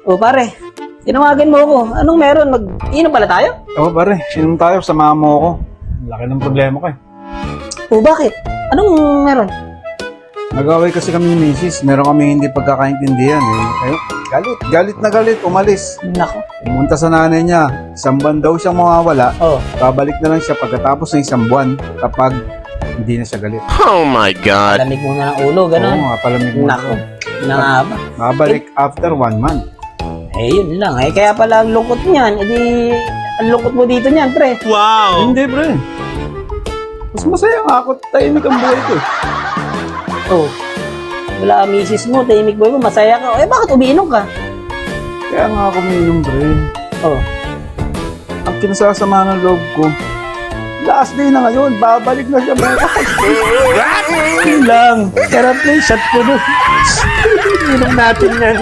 O pare, tinawagan mo ako. Anong meron? Mag-inom pala tayo? Oo pare, sinong tayo? Samahan mo ako. Laki ng problema ko eh. O bakit? Anong meron? Nag-away kasi kami ni Mrs. Meron kami hindi pagkakaintindihan eh. Ayun, galit, umalis. Nako. Pumunta sa nanay niya. Isang buwan daw siyang mawawala. Oh, Babalik na lang siya pagkatapos ng isang buwan kapag hindi na siya galit. Oh my God. lamig muna ng ulo, Oo, gano'n. nga palamig mo. Nako. Na nga ba? Babalik after 1 month. Eh, yun lang. Eh, kaya pala ang lungkot niyan. Eh, di, ang lungkot mo dito niyan, pre. Hindi pre. Mas masaya nga ako. Tahimik ang buhay ko eh. Oh. Wala ang misis mo, tahimik boy mo, masaya ka. Eh, bakit umiinom ka? Kaya nga ako minum pre. Oh. Ang kinasasama ng loob ko. Last day na ngayon. Babalik na siya bukas. Yun lang. Sarap na yung shot ko doon. Inom natin yan.